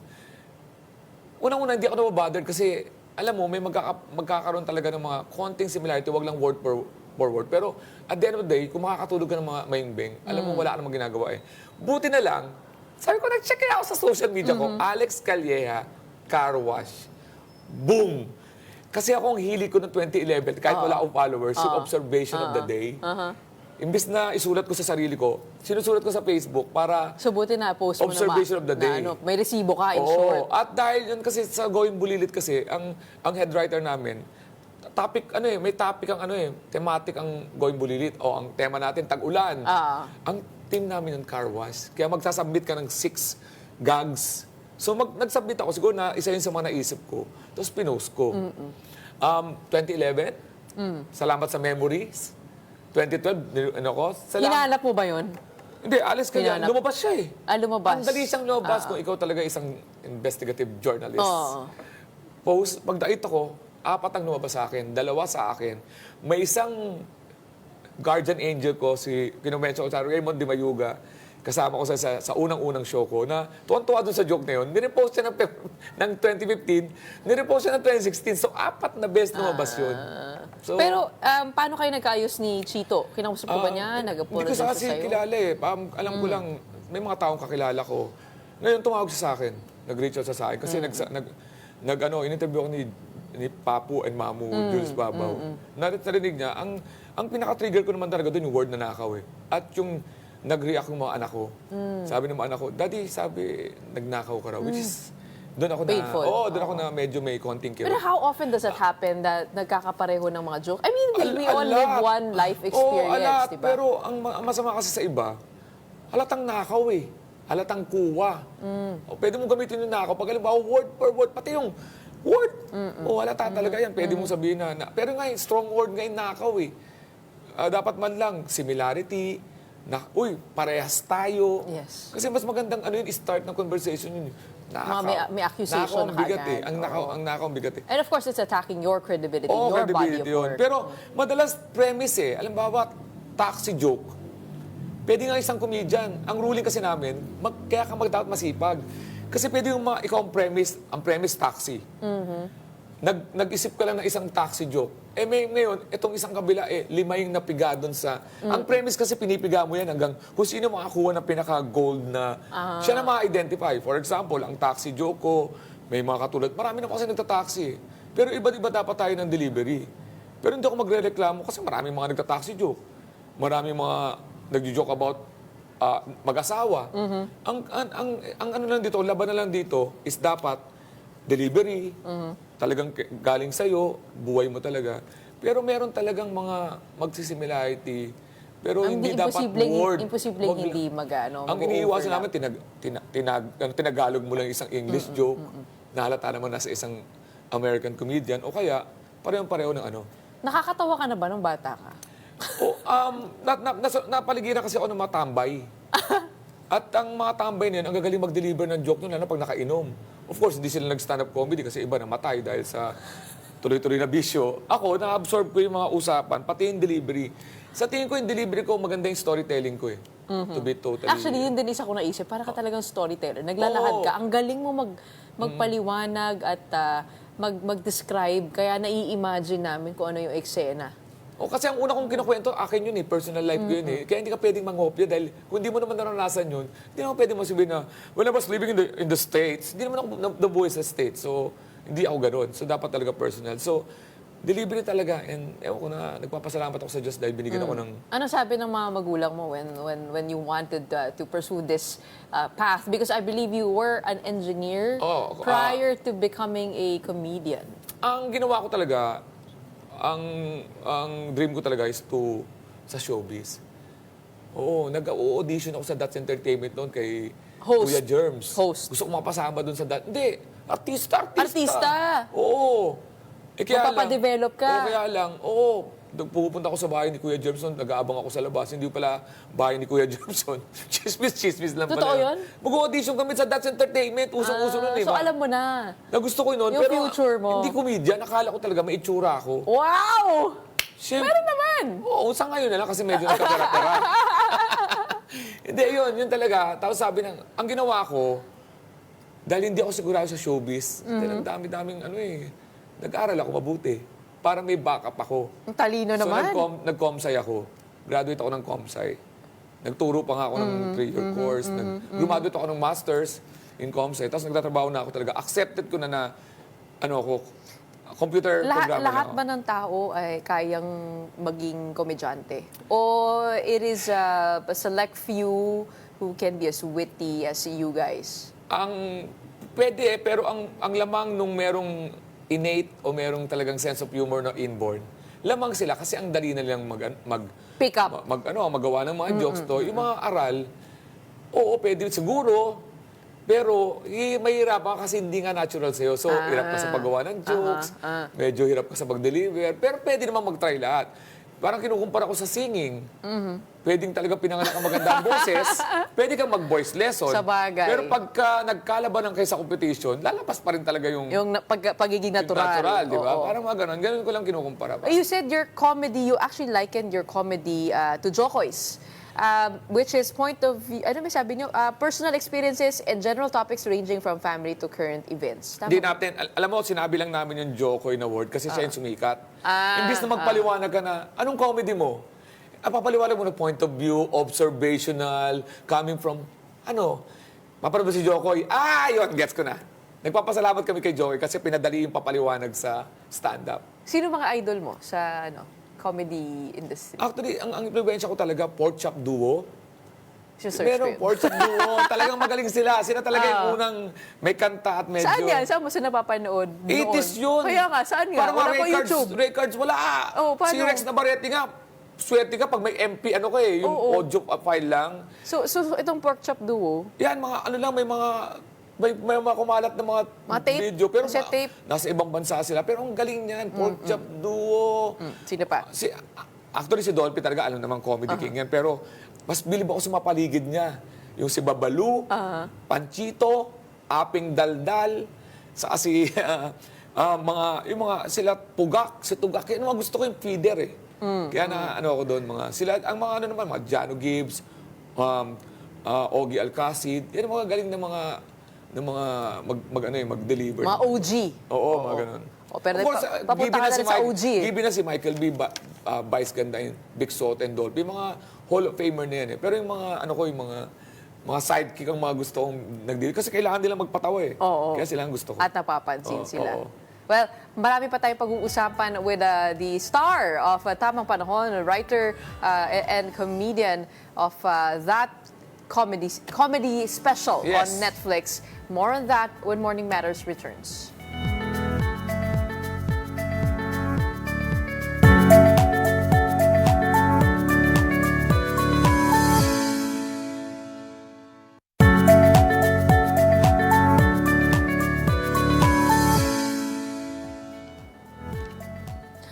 unang-una hindi ako nababothered kasi alam mo, may magkakaroon talaga ng mga konting similarity, wag lang word for word. Pero at the end of the day, kung makakatulog ka ng mga mayingbing, alam mo, wala ka namang ginagawa eh. Buti na lang, sabi ko, nag-check ako sa social media ko, Alex Calleja, car wash. Boom! Kasi ako ang hili ko noong 2011, kahit wala akong followers, yung observation of the day. Imbis na isulat ko sa sarili ko, sinusulat ko sa Facebook para So buti na post mo observation of the day. May resibo ka, in short. At dahil yun kasi sa Going Bulilit kasi, ang head writer namin, may topic ang thematic ang Going Bulilit. O ang tema natin, tag-ulan. Ang team namin ng car wash. Kaya magsasubmit ka ng 6 gags. So nag-submit ako, siguro na isa yun sa mga naisip ko. Tapos pinost ko. 2011, salamat sa memories. 2012, Hinahanap mo ba yun? Hindi, Alex Calleja, Hinanap. lumabas siya eh. Lumabas. Ang dali siyang lumabas kung ikaw talaga isang investigative journalist. Oo. Post, pagdait ako, 4 ang lumabas sa akin, 2 sa akin. May isang guardian angel ko, si kinumention ko sa Raymond Di Mayuga, kasama ko sa unang-unang show ko, na tuwan-tuwa doon sa joke na yun. Nirepost siya ng 2015, nirepost siya ng 2016. So, 4 na beses lumabas yun. So, Pero paano kayo nagkaayos ni Chito? Kinausap ko ba niya? hindi Nag-apologize ko siya siya kasi sa'yo? kilala eh. Alam ko lang, may mga taong kakilala ko. Ngayon, tumawag siya sa akin. Nag-reach out siya sa akin. Kasi in-interview ako ni Papu and Mamu, Jules Babaw. Narinig niya, ang pinaka-trigger ko naman talaga doon yung word na nakaw eh. At yung nag-react yung mga anak ko. Sabi ng mga anak ko, Daddy, sabi, nagnakaw ka raw. Which is, doon ako Painful. doon ako na medyo may konting Pero kirot. how often does that happen that nagkakapareho ng mga joke? I mean, we A all lot. live one life Oo, a experience, lot. di ba? Pero ang masama kasi sa iba, halatang nakaw eh. Halatang kuwa. O, pwede mo gamitin yung nakaw. Pag halimbawa, word per word, pati yung word. O, halata talaga yan. Pwede mo sabihin pero ngayon, strong word ngayon nakaw eh. Dapat man lang, similarity, parehas tayo. Yes. Kasi mas magandang start ng conversation yun. Nakaw. May accusation Nakaw ang na bigat kaagad. eh. Ang nakaw ang bigat eh. And of course, it's attacking your credibility, Oo, your body of credibility yun. work. Pero madalas premise eh. Alam ba, taxi joke. Pwede nga isang comedian. Ang ruling kasi namin, kaya ka dapat masipag. Kasi pwede yung ikaw ang premise taxi. Nag-isip ka lang ng isang taxi joke. Ngayon, itong isang kabila, 5 yung napiga doon sa... Ang premise kasi pinipiga mo yan hanggang kung sino makakuha ng pinaka-gold na... Siya na ma-identify. For example, ang taxi joke ko, may mga katulad. Marami na kasi nagtataxi. Pero iba-iba dapat tayo ng delivery. Pero hindi ako magre-reklamo kasi maraming mga nagtataxi joke. Maraming mga nagjo-joke about mag-asawa. Ang ano lang dito, laban na lang dito is dapat delivery, talagang galing sa'yo, buhay mo talaga. Pero meron talagang mga magsisimilarity, pero hindi dapat word. Imposibleng hindi Ang iniiwasan namin, tinagalog mo lang isang English joke, nahalata naman nasa isang American comedian, o kaya parehong-pareho ng ano. Nakakatawa ka na ba nung bata ka? Napaligiran kasi ako ng mga tambay. At ang mga tambay na yun, ang gagaling mag-deliver ng joke nila pag nakainom. Of course, hindi sila nag-stand-up comedy kasi iba namatay dahil sa tuloy-tuloy na bisyo. Ako, na-absorb ko yung mga usapan, pati yung delivery. Sa tingin ko, yung delivery ko, maganda yung storytelling ko eh. To be totally... Actually, yun din isa ko naisip. Para ka talagang storyteller. Naglalahad ka. Ang galing mo magpaliwanag at mag-describe. Kaya nai-imagine namin kung ano yung eksena. Kasi ang una kong kinukwento, akin yun eh, personal life ko yun eh. Kaya hindi ka pwedeng mangopya dahil kung hindi mo naman naranasan yun, hindi naman pwedeng masabihin na, when I was living in the States, hindi naman ako nabuhay sa States. So, hindi ako gano'n. So, dapat talaga personal. So, delivery talaga. And ewan ko na, nagpapasalamat ako sa Diyos dahil binigyan ako ng... Ano sabi ng mga magulang mo when you wanted to pursue this path? Because I believe you were an engineer prior to becoming a comedian. Ang ginawa ko talaga, ang dream ko talaga is sa showbiz. Oo, nag-audition ako sa That's Entertainment noon kay Kuya Germs. Host. Gusto ko mapasama doon sa Hindi, artista. Oo. Magpapadevelop ka. Kaya lang, pupunta ako sa bahay ni Kuya Jemson, nag-aabang ako sa labas. Hindi pala bahay ni Kuya Jemson. Chismis lang pala. Totoo yun? Mag-audition kami sa That's Entertainment. Usong-uso nun, So alam mo na. Nagusto ko yun. Yung Pero future mo. hindi comedian. Nakala ko talaga may itsura ako. Wow! Siyempre, Meron naman. Oo, sa ngayon na lang kasi medyo nagkapera-pera. Hindi, yun talaga. Tapos sabi ang ginawa ko, dahil hindi ako sigurado sa showbiz, dahil ang dami-daming nag-aaral ako mabuti para may backup ako. Ang talino naman. So, nag-comsci ako. Graduate ako ng comsci. Nagturo pa nga ako ng 3-year course. Graduate ako ng master's in comsci. Tapos nagtatrabaho na ako talaga. Accepted ko na computer programmer Lahat na ako. ba ng tao ay kayang maging komedyante? O it is a select few who can be as witty as you guys? Pwede pero ang lamang nung merong innate o merong talagang sense of humor na inborn, lamang sila kasi ang dali na nilang Pick up. magawa ng mga jokes to. Yung mga aral, pwede siguro, pero mahirapan kasi hindi nga natural sa'yo. So, hirap ka sa paggawa ng jokes, medyo hirap ka sa pag-deliver, pero pwede naman mag-try lahat. parang kinukumpara ko sa singing. Pwedeng talaga pinanganak ang magandang boses, pwede kang mag-voice lesson. Sa bagay. Pero pagka nagkalaban ng kayo sa competition, lalabas pa rin talaga yung pagiging natural. natural, di ba? Oo. Parang mga ganun. Ganun ko lang kinukumpara. You said your comedy, you actually likened your comedy to Jokoy's. Which is point of view, ano may sabi nyo? Personal experiences and general topics ranging from family to current events. Tama? Hindi natin, alam mo, sinabi lang namin yung Jokoy na word kasi siya yung sumikat. Imbis na magpaliwanag ka na, anong comedy mo? Papaliwanag mo na point of view, observational, coming from, mapanood mo si Jokoy, yun, gets ko na. Nagpapasalamat kami kay Jokoy kasi pinadali yung papaliwanag sa stand-up. Sino mga idol mo sa comedy industry? Actually, ang influensya ko talaga, pork chop duo. Search Meron pork chop duo. Talagang magaling sila. Sila talaga yung unang may kanta at medyo... Saan yan? Saan mo sila napapanood? 80s yun. Kaya nga, saan nga? Parang Wala mga po YouTube. records, wala. Paano? Si Rex Navarrete nga, swerte ka pag may MP, yung audio file lang. So itong pork chop duo, Yan, may mga kumalat na mga tape, video. Pero cassette tape. Nasa ibang bansa sila. Pero ang galing niyan, pork chop duo. sino pa? Actually, si Dolphy talaga, alam naman, comedy king yan. Pero mas bilib ako sa mapaligid niya. Yung si Babalu, Panchito, Aping Daldal, yung mga sila Pugak, si Tugak. Kaya mga gusto ko yung feeder eh. Kaya ako doon, ang mga mga Jano Gibbs, Ogie Alcacid, yan ang mga galing na mag-deliver. Mga OG. Oo, mga ganun. Pero Of course, papunta ka na rin sa OG. Given na si Michael B. Vice ganda yun, Big Sot and Dolphy, mga Hall of Famer na yan eh. Pero yung mga sidekick ang mga gusto kong nagdili. Kasi kailangan nila magpatawa eh. Oo. Kaya sila ang gusto ko. At napapansin sila. Oo. Well, marami pa tayong pag-uusapan with the star of Tamang Panahon, writer and comedian of that comedy special on Yes. Netflix. More on that when Morning Matters returns.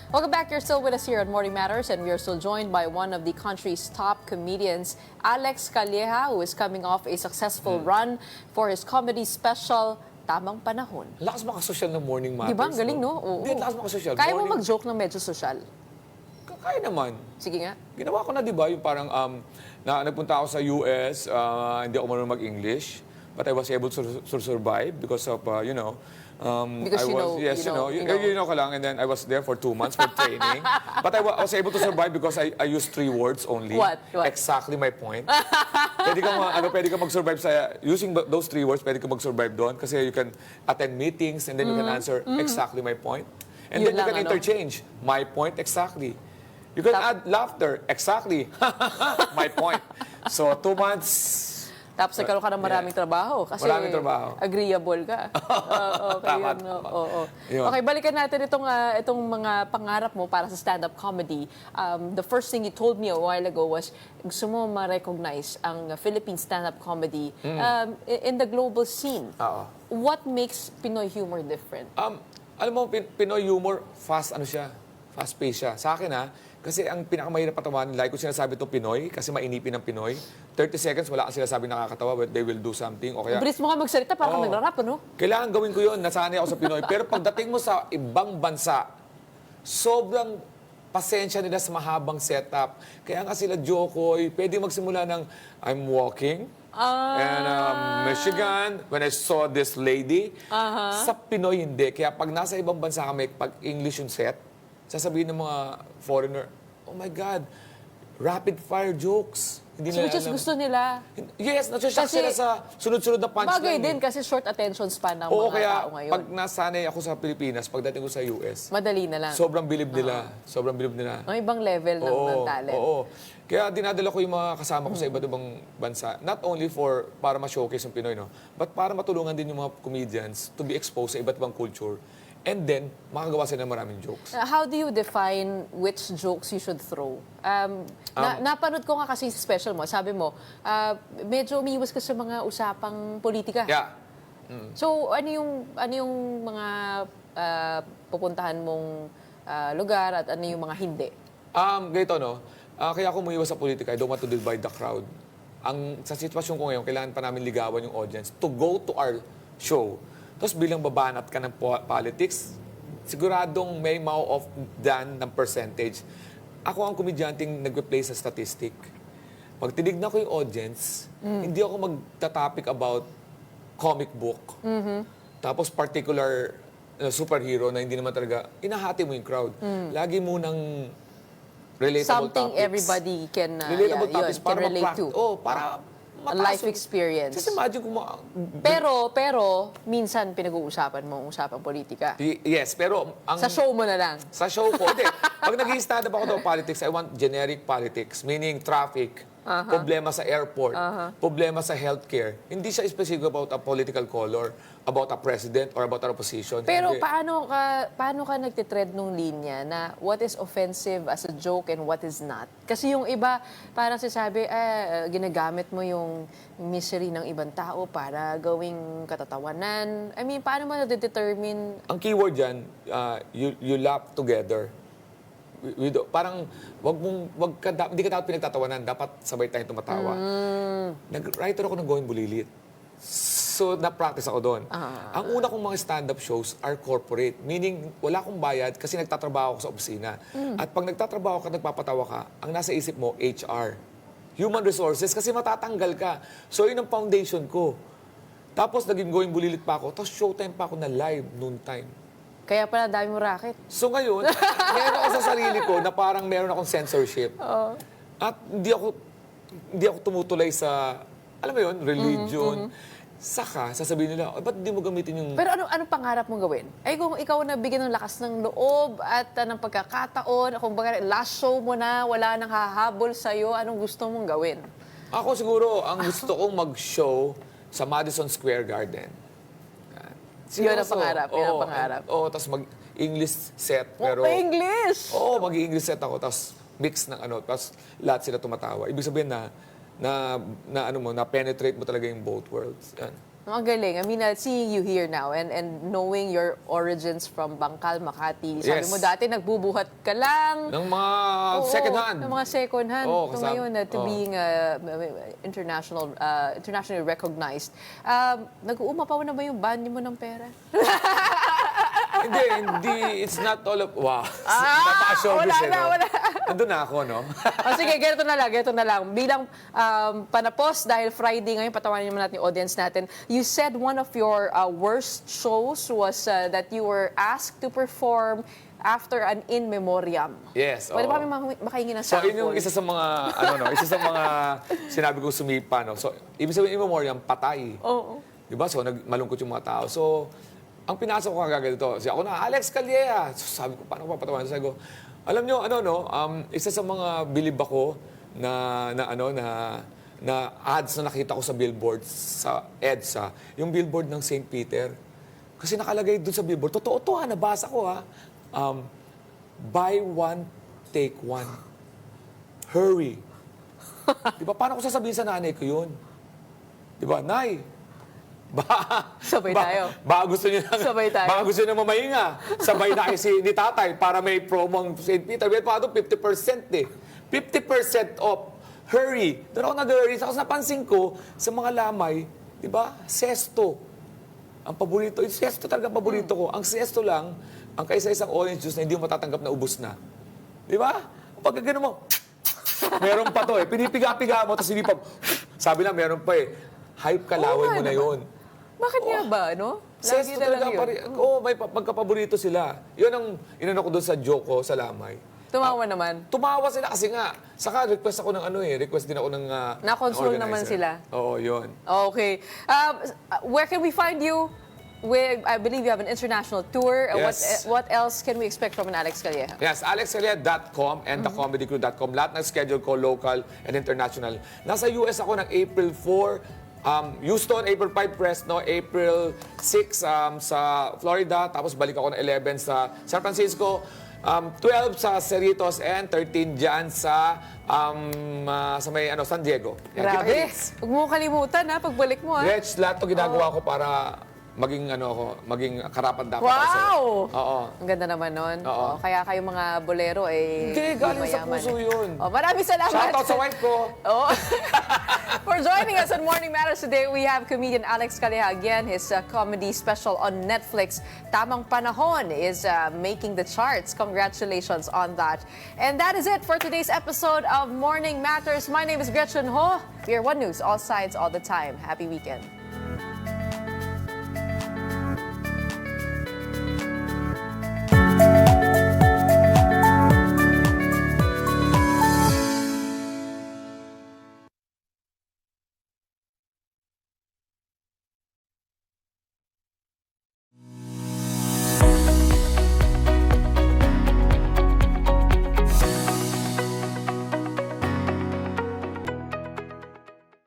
Welcome back. You're still with us here on Morning Matters, and we are still joined by one of the country's top comedians, Alex Calleja, who is coming off a successful run for his comedy special, Tamang Panahon. Lakas makasosyal ng Morning Matters. Di ba? Ang galing, no? Oo. Hindi, lakas makasosyal. Kaya mo mag-joke ng medyo social? Kaya naman. Sige nga. Ginawa ko na, di ba? Yung parang, nagpunta ako sa US, hindi ako marunong mag-English, but I was able to survive because of, Because you know ka lang, and then I was there for 2 months for training. But I was able to survive because I used 3 words only. What? Exactly my point. Pwede ka mag-survive using those 3 words, pwede ka mag-survive doon kasi you can attend meetings and then you can answer exactly my point. And then you can interchange. My point, exactly. You can add laughter. Exactly. My point. So, 2 months. Tapos nagkaroon ka ng maraming trabaho. Kasi Maraming trabaho. agreeable ka. Tama. Yun. Okay, balikan natin itong mga pangarap mo para sa stand-up comedy. The first thing you told me a while ago was gusto mo ma-recognize ang Philippine stand-up comedy in the global scene. What makes Pinoy humor different? Alam mo, Pinoy humor, fast-paced siya. Sa akin kasi ang pinakamahirap patawanin, like kung sinasabi ito Pinoy, kasi mainipin ng Pinoy, 30 seconds, wala kang sinasabing nakakatawa, but they will do something. O kaya, Bilis mo nga magsalita, parang nagrarap, ano? kailangan gawin ko yun, nasanay ako sa Pinoy. Pero pagdating mo sa ibang bansa, sobrang pasensya nila sa mahabang setup. Kaya nga sila Jokoy, pwede magsimula ng, I'm walking, and Michigan, when I saw this lady. Sa Pinoy, hindi. Kaya pag nasa ibang bansa kami, pag English yung set, sasabihin ng mga foreigner, oh my God, rapid-fire jokes. Hindi So, which is gusto nila. Yes, nasushock sila sa sunod-sunod na punchline. Bagay din kasi short attention span ng Oo, mga kaya tao ngayon. pag nasanay ako sa Pilipinas, pagdating ko sa US, Madali na lang. sobrang bilib nila. Sobrang bilib nila. Ang ibang level ng talent. Oo. Kaya dinadala ko yung mga kasama ko sa iba't ibang bansa. Not only para ma-showcase yung Pinoy, but para matulungan din yung mga comedians to be exposed sa iba't ibang culture. And then, makagawa sila ng maraming jokes. How do you define which jokes you should throw? Napanood ko nga kasi sa special mo, sabi mo, medyo umiwas ka sa mga usapang politika. Yeah. So, ano yung mga pupuntahan mong lugar at ano yung mga hindi? Ganito, no? Kaya ako umiwas sa politika, I don't want to divide the crowd. Sa sitwasyon ko ngayon, kailangan pa namin ligawan yung audience to go to our show. Tapos bilang babanat ka ng politics, siguradong may mau-off dan ng percentage. Ako ang komedyanteng nag-play sa statistic. Pag tinignan ko yung audience, hindi ako magta-topic about comic book. Tapos particular superhero na hindi naman talaga, inahati mo yung crowd. Lagi mo nang relatable Something topics. everybody can, Relatable topics can relate to. Para A life experience. Just imagine kung Pero, minsan pinag-uusapan mo ang usapang politika. Yes, pero Sa show mo na lang. Sa show ko, hindi. Pag nag-i-stand up ako daw politics, I want generic politics, meaning traffic, problema sa airport, problema sa healthcare. Hindi siya specific about a political color, about a president, or about our opposition. Pero Hindi. paano ka nagtitread nung linya na what is offensive as a joke and what is not? Kasi yung iba, parang sasabi, ginagamit mo yung misery ng ibang tao para gawing katatawanan. I mean, paano mo na-determine? Ang keyword dyan, you laugh together. Parang hindi ka dapat pinagtatawanan, dapat sabay tayong tumatawa. Nag-writer ako ng Going Bulilit. So, na-practice ako doon. Ang una kong mga stand-up shows are corporate. Meaning, wala akong bayad kasi nagtatrabaho ako sa opisina. At pag nagtatrabaho ka, nagpapatawa ka, ang nasa isip mo, HR. Human Resources, kasi matatanggal ka. So, yun ang foundation ko. Tapos, naging Going Bulilit pa ako. Tapos, showtime pa ako na live noon time. Kaya pala dami mo racket. So ngayon, meron ako sa sarili ko na parang meron akong censorship. At hindi ako tumutulay sa, alam mo yun, religion. Saka, sasabihin nila, ba't di mo gamitin yung... Pero ano pangarap mong gawin? Ay kung ikaw nabigyan ng lakas ng loob at ng pagkakataon, kung baga last show mo na, wala nang hahabol sa'yo, anong gusto mong gawin? Ako siguro, ang gusto kong mag-show sa Madison Square Garden. Yun ang pangarap, yun ang pangarap. Oo, tapos mag-English set. Pero, English! Oo, mag-English set ako, tapos mix ng tapos lahat sila tumatawa. Ibig sabihin na penetrate mo talaga yung both worlds. Yan. Ang galing. I mean, seeing you here now and knowing your origins from Bangkal, Makati. Sabi Yes. mo dati nagbubuhat ka lang. Ng mga second hand. Ng mga second hand. Oo, So kasama- ngayon, to oo. being internationally recognized. Nag-uumapaw na ba yung band mo ng pera? Hindi. It's not all of... Wow. Napaka-showbiz wala na, wala. Nandun na ako, no? Sige, ganito na lang. Bilang panapos, dahil Friday ngayon, patawanin naman natin yung audience natin. You said one of your worst shows was that you were asked to perform after an in memoriam. Yes. Pwede oo. ba kami makahingi ng So, sample? yun yung isa sa mga, isa sa mga sinabi kong sumipa, no? So, ibig sabihin, in memoriam, patay. Oo. Diba? So, malungkot yung mga tao. So, ang pinasok ko kagad ito, ako na, Alex Calleja. So, sabi ko, paano ko papatawanan? Sabi ko, alam nyo, isa sa mga bilib ako na ads na nakita ko sa billboard sa EDSA, yung billboard ng St. Peter. Kasi nakalagay doon sa billboard, totoo to nabasa ko buy one, take one. Hurry. Diba? Paano ko sasabihin sa nanay ko yun? Diba? Nay, Sabay tayo. Baka gusto niyo Sabay tayo. Baka gusto niyo na mamahinga. Sabay na kayo ni tatay para may promo ang St. Peter. May pa 50% eh. 50% off. Hurry. Doon ako nag-hurry. Tapos napansin ko sa mga lamay, di ba? Sesto. Ang paborito. Yung sesto talaga ang paborito ko. Ang sesto lang, ang kaisa-isang orange juice na hindi mo matatanggap na ubos na. Di ba? Pag gano'n mo, meron pa to eh. Pinipiga-piga mo, tapos hindi pa, sabi lang, meron pa eh. Hype kalaway mo na yun. Bakit nga ba, no? Lagi Sesto na lang talaga. yun. May magkapaborito sila. Yun ang inano ko doon sa joke ko sa lamay. Tumawa naman. Tumawa sila kasi nga. Saka request ako ng request din ako ng Na-console naman organizer. sila. Oo, yun. Okay. Where can we find you? I believe you have an international tour. Yes. What else can we expect from an Alex Calleja? Yes, alexcalleja.com and thecomedycrew.com. Lahat ng schedule ko, local and international. Nasa US ako ng April 4, Houston, April 5, Fresno, April 6 sa Florida, tapos balik ako ng 11 sa San Francisco, 12 sa Cerritos, and 13 dyan sa may San Diego. Yan, Grabe. kita-kits. Huwag mo kalimutan, pagbalik mo. Gretch, lahat to ginagawa ko para maging maging karapat-dapat ako sa... Wow! Oo. Ang ganda naman nun. Oo. Kaya kayo mga bolero Hindi, galing sa mayaman. puso yun. Maraming salamat. Shoutout sa wife ko. Oh. For joining us on Morning Matters today, we have comedian Alex Calleja. Again, his comedy special on Netflix, Tamang Panahon, is making the charts. Congratulations on that. And that is it for today's episode of Morning Matters. My name is Gretchen Ho. We are One News, all sides, all the time. Happy weekend.